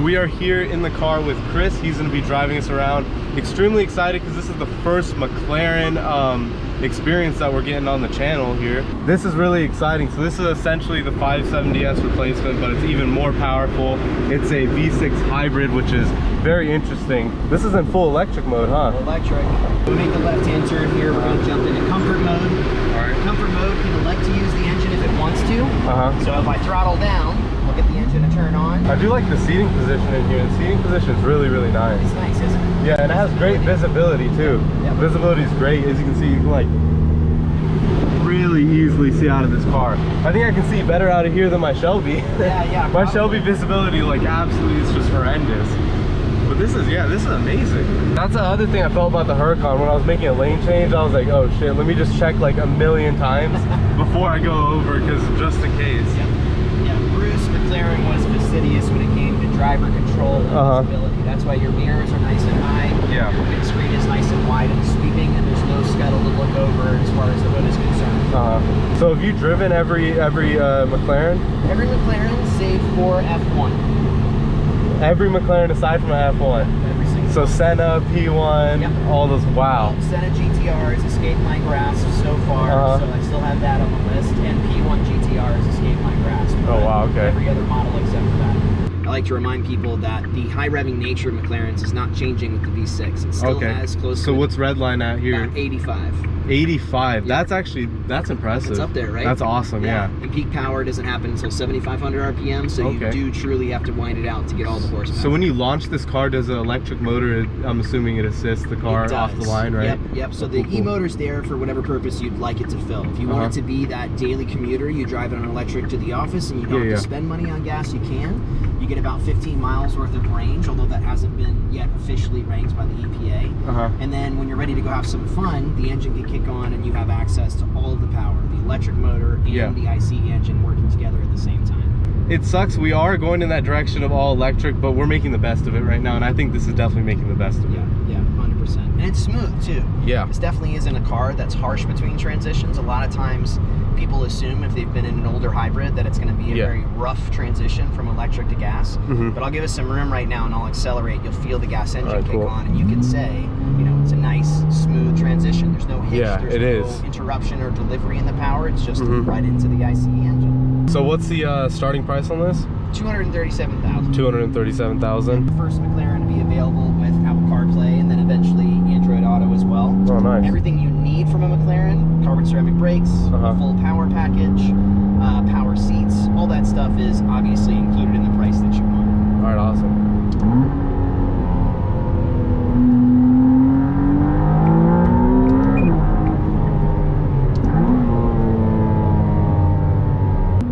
we are here in the car with Chris. He's going to be driving us around. Extremely excited because this is the first McLaren experience that we're getting on the channel here. This is really exciting. So this is essentially the 570S replacement, but it's even more powerful. It's a V6 hybrid, which is very interesting. This is in full electric mode, huh? Electric. We make the left-hand turn here. We're going to jump into comfort mode. All right. Comfort mode can elect to use the engine if it wants to. So if I throttle down, I'll get the engine to turn on. I do like the seating position in here. The seating position is really, really nice. It's nice, isn't it? Yeah, and it has great visibility too. Yep. Visibility is great. As you can see, you can like really easily see out of this car. I think I can see better out of here than my Shelby. Yeah. My Shelby visibility, like, absolutely is just horrendous. But this is, yeah, this is amazing. That's the other thing I felt about the Huracan. When I was making a lane change, I was like, oh shit, let me just check like a million times before I go over, because just in case. Yeah, Bruce McLaren was fastidious when it came to driver control and visibility. That's why your mirrors are nice and high. Yeah. Your windscreen is nice and wide and sweeping, and there's no scuttle to look over as far as the hood is concerned. So have you driven every McLaren? Every McLaren save for F1. Every McLaren aside from an F1. Every single. So Senna, P1, Yep. all those. Wow. Senna GTRs escaped my grasp so far, so I still have that on the list. And P1 GTRs escaped my grasp. Oh wow, okay. Every other model except for that. I like to remind people that the high revving nature of McLaren's is not changing with the V6. It still has close So to what's redline at here? 85. 85. Yeah. That's impressive. It's up there, right? That's awesome, yeah. And peak power doesn't happen until 7,500 RPM, so you do truly have to wind it out to get all the horsepower. So when you launch this car, does an electric motor, I'm assuming it assists the car off the line, right? Yep. So the e-motor's there for whatever purpose you'd like it to fill. If you want it to be that daily commuter, you drive it on electric to the office and you don't have to spend money on gas, you can. You get about 15 miles worth of range, although that hasn't been yet officially ranked by the EPA. And then when you're ready to go have some fun, the engine can kick on and you have access to all of the power, the electric motor and the ICE engine working together at the same time. It sucks. We are going in that direction of all electric, but we're making the best of it right now, and I think this is definitely making the best of it. Yeah, 100%. And it's smooth too. Yeah. This definitely isn't a car that's harsh between transitions. A lot of times people assume if they've been in an older hybrid that it's going to be a very rough transition from electric to gas. But I'll give us some room right now and I'll accelerate. You'll feel the gas engine kick on and you can say, you know, it's a nice smooth transition. There's no hitch, there's no interruption or delivery in the power. It's just right into the ICE engine. So what's the starting price on this? $237,000. $237,000. First McLaren to be available with Apple CarPlay and then eventually Android Auto as well. Oh, nice. Everything you need from a McLaren, carbon ceramic brakes, full power package, power seats, all that stuff is obviously included in the price that you want. All right, awesome.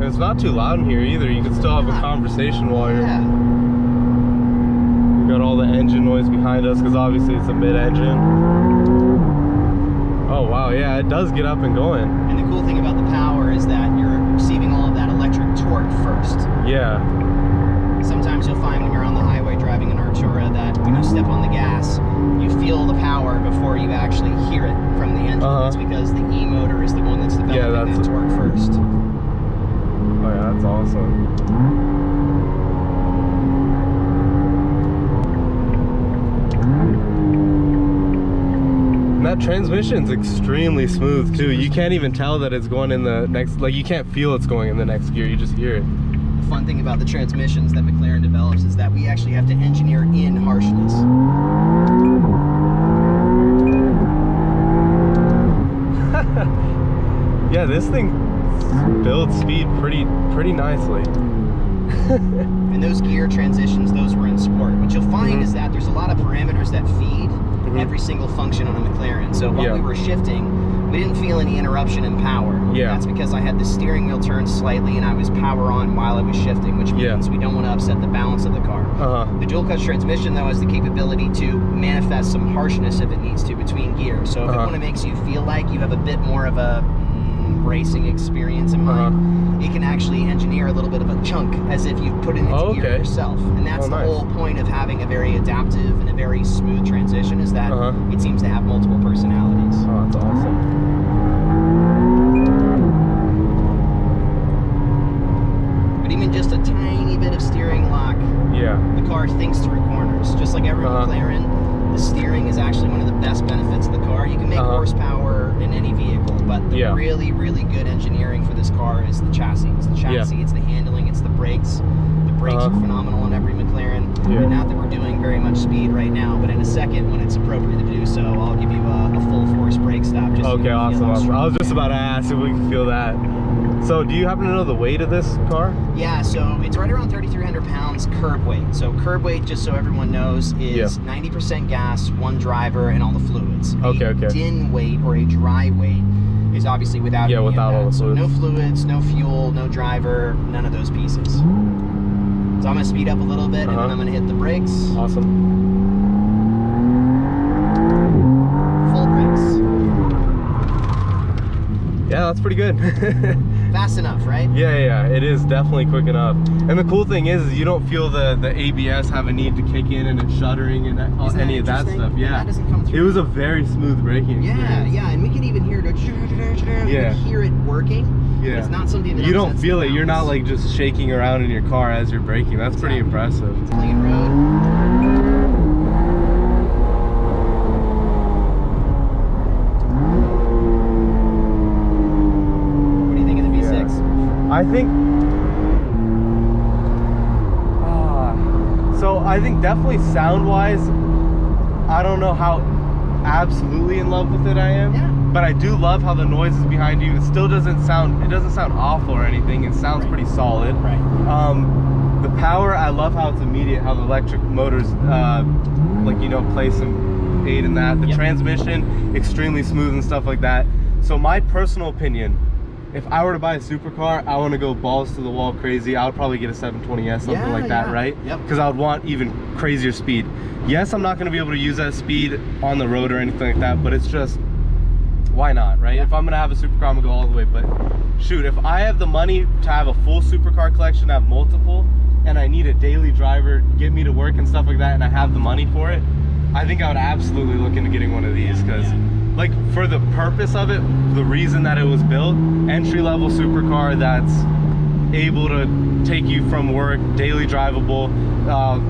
It's not too loud in here either. You can still have a conversation while you're... You got all the engine noise behind us because obviously it's a mid-engine. Oh wow, yeah, it does get up and going. And the cool thing about the power is that you're receiving all of that electric torque first. Yeah. Sometimes you'll find when you're on the highway driving an Artura that when you step on the gas, you feel the power before you actually hear it from the engine. That's because the e-motor is the one that's developing that torque first. Oh yeah, that's awesome. And that transmission's extremely smooth too. You can't even tell that it's going in the next, like you can't feel it's going in the next gear, you just hear it. The fun thing about the transmissions that McLaren develops is that we actually have to engineer in harshness. Yeah, this thing builds speed pretty nicely. And those gear transitions, those were in sport. What you'll find is that there's a lot of parameters that feed every single function on a McLaren. So while we were shifting, we didn't feel any interruption in power. That's because I had the steering wheel turned slightly and I was power on while I was shifting, which means we don't want to upset the balance of the car. The dual clutch transmission though has the capability to manifest some harshness if it needs to between gears. So if it kind of makes you feel like you have a bit more of a racing experience in mind, it can actually engineer a little bit of a chunk as if you've put it into gear yourself. And that's the whole point of having a very adaptive and a very smooth transition, is that it seems to have multiple personalities. Oh, that's awesome. But even just a tiny bit of steering lock Yeah. The car thinks through corners, just like every McLaren. The steering is actually one of the best benefits of the car. You can make horsepower in any vehicle, but the really, really good engineering for this car is the chassis. It's the chassis, it's the handling, it's the brakes. The brakes are phenomenal on every McLaren. And not that we're doing very much speed right now, but in a second, when it's appropriate to do so, I'll give you a full force brake stop. Just okay, awesome. I was just about to ask if we can feel that. So do you happen to know the weight of this car? Yeah, so it's right around 3,300 pounds curb weight. So curb weight, just so everyone knows, is 90% gas, 1 driver, and all the fluids. Okay. DIN weight, or a dry weight, is obviously without any without all the fluids. So no fluids, no fuel, no driver, none of those pieces. So I'm gonna speed up a little bit, and then I'm gonna hit the brakes. Awesome. Yeah, that's pretty good. Fast enough, right? Yeah, it is definitely quick enough. And the cool thing is you don't feel the ABS have a need to kick in and it's shuddering and any of that stuff. Yeah, that doesn't come through. It was a very smooth braking experience. Yeah, and we can even hear it. You can hear it working. Yeah, it's not something that you don't feel it. You're not like just shaking around in your car as you're braking. That's pretty impressive. Plain road. I think, so I think definitely sound-wise, I don't know how absolutely in love with it I am, but I do love how the noises behind you, it still doesn't sound, awful or anything. It sounds pretty solid. The power, I love how it's immediate, how the electric motors, like, you know, play some aid in that. The transmission, extremely smooth and stuff like that. So my personal opinion, if I were to buy a supercar, I want to go balls to the wall crazy. I would probably get a 720S, something like that, right? Because I would want even crazier speed. Yes, I'm not going to be able to use that speed on the road or anything like that, but it's just, why not, right? If I'm going to have a supercar, I'm going to go all the way. But shoot, if I have the money to have a full supercar collection, have multiple, and I need a daily driver, get me to work and stuff like that, and I have the money for it, I think I would absolutely look into getting one of these, because like for the purpose of it, the reason that it was built, entry-level supercar that's able to take you from work, daily drivable,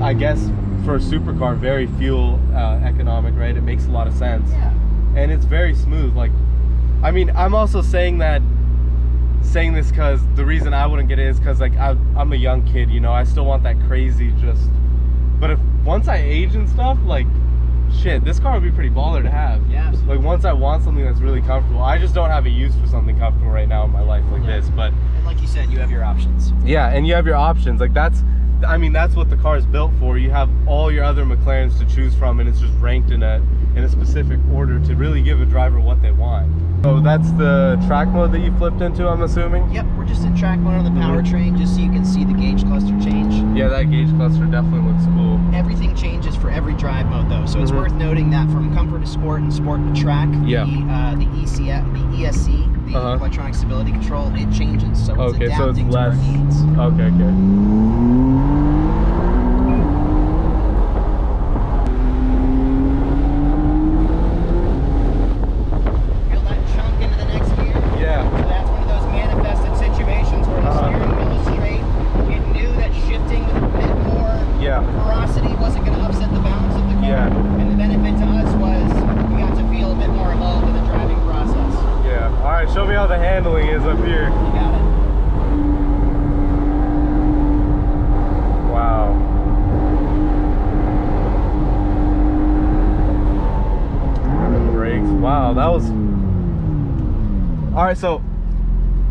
I guess for a supercar, very fuel economic, right? It makes a lot of sense. And it's very smooth. Like, I mean, I'm also saying this because the reason I wouldn't get it is because like I'm a young kid, you know, I still want that crazy but if once I age and stuff, like, shit, this car would be pretty baller to have. Yeah, absolutely. Like once I want something that's really comfortable. I just don't have a use for something comfortable right now in my life like this, but and like you said, you have your options. Yeah, and you have your options. Like that's what the car is built for. You have all your other McLarens to choose from, and it's just ranked in a specific order to really give a driver what they want. So that's the track mode that you flipped into, I'm assuming? Yep, we're just in track mode on the powertrain, just so you can see the gauge cluster change. Yeah, that gauge cluster definitely looks cool. Everything changes for every drive mode though, so it's worth noting that from comfort to sport and sport to track, the ESC, the electronic stability control, it changes. So it's adapting to our needs. Okay. Show me how the handling is up here. You got it. Wow. Brakes. Wow, that was... Alright, so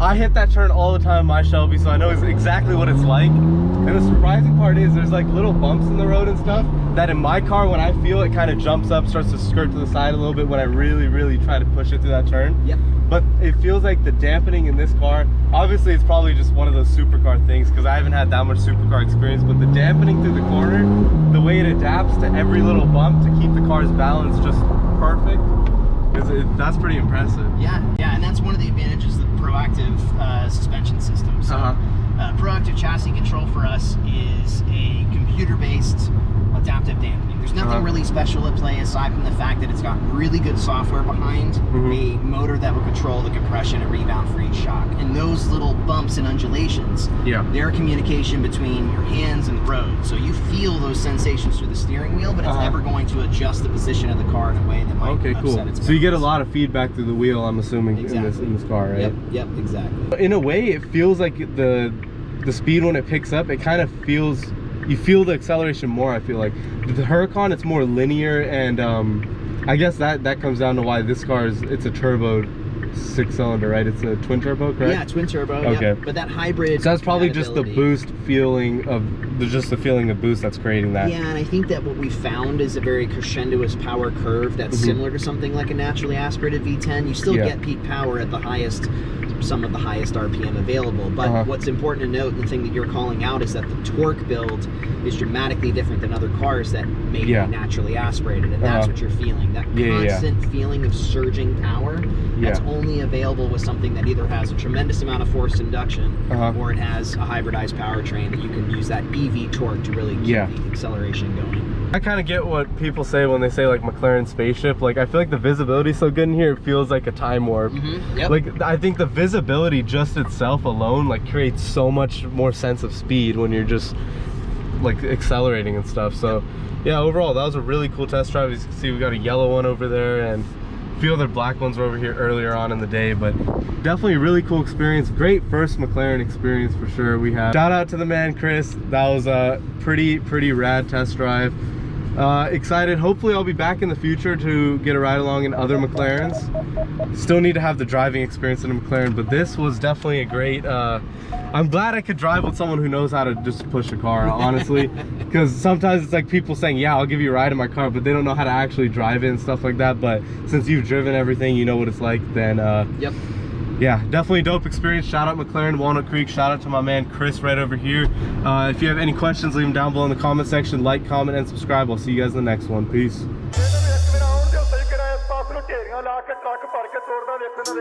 I hit that turn all the time in my Shelby, so I know exactly what it's like. And the surprising part is there's like little bumps in the road and stuff that in my car, when I feel it, kind of jumps up, starts to skirt to the side a little bit when I really, really try to push it through that turn. Yep. But it feels like the dampening in this car, obviously it's probably just one of those supercar things because I haven't had that much supercar experience, but the dampening through the corner, the way it adapts to every little bump to keep the car's balance just perfect, that's pretty impressive. Yeah, and that's one of the advantages of the proactive suspension system. So, proactive chassis control for us is a computer-based adaptive dampening. There's nothing really special at play aside from the fact that it's got really good software behind a motor that will control the compression and rebound for each shock. And those little bumps bumps and undulations, they're communication between your hands and the road. So you feel those sensations through the steering wheel, but it's never going to adjust the position of the car in a way that might upset its balance. So you get a lot of feedback through the wheel, I'm assuming, in this car, right? Yep, exactly. In a way, it feels like the speed when it picks up, it kind of feels, you feel the acceleration more, I feel like. The Huracan, it's more linear, and I guess that comes down to why this car it's a turbo 6-cylinder, right? It's a twin turbo, correct? Yeah, twin turbo. Okay. But that hybrid. So that's probably just the boost feeling of the feeling of boost that's creating that. Yeah, and I think that what we found is a very crescendoous power curve that's similar to something like a naturally aspirated V10. You still get peak power at the highest, some of the highest RPM available. But what's important to note, and the thing that you're calling out, is that the torque build is dramatically different than other cars that may be naturally aspirated, and that's what you're feeling. That constant feeling of surging power that's only available with something that either has a tremendous amount of forced induction or it has a hybridized powertrain that you can use that EV torque to really keep the acceleration going. I kind of get what people say when they say like McLaren spaceship. Like, I feel like the visibility is so good in here, it feels like a time warp. Like, I think the visibility just itself alone like creates so much more sense of speed when you're just like accelerating and stuff. So yeah, overall that was a really cool test drive. As you can see, we got a yellow one over there, and a few other black ones were over here earlier on in the day, but definitely a really cool experience. Great first McLaren experience for sure. We had shout out to the man Chris. That was a pretty rad test drive. Excited, hopefully I'll be back in the future to get a ride along in other McLarens. Still need to have the driving experience in a McLaren, but this was definitely a great I'm glad I could drive with someone who knows how to just push a car, honestly, because sometimes it's like people saying, yeah, I'll give you a ride in my car, but they don't know how to actually drive it and stuff like that. But since you've driven everything, you know what it's like, then yeah, definitely dope experience. Shout out McLaren Walnut Creek. Shout out to my man Chris right over here. If you have any questions, leave them down below in the comment section. Like, comment, and subscribe. I'll see you guys in the next one. Peace.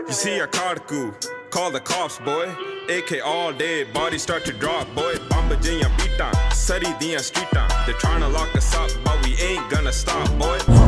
You see a carku, call the cops, boy. AK all day, body start to drop, boy. Bamba jinya beat down, sari diyan street down. They're trying to lock us up, but we ain't gonna stop, boy.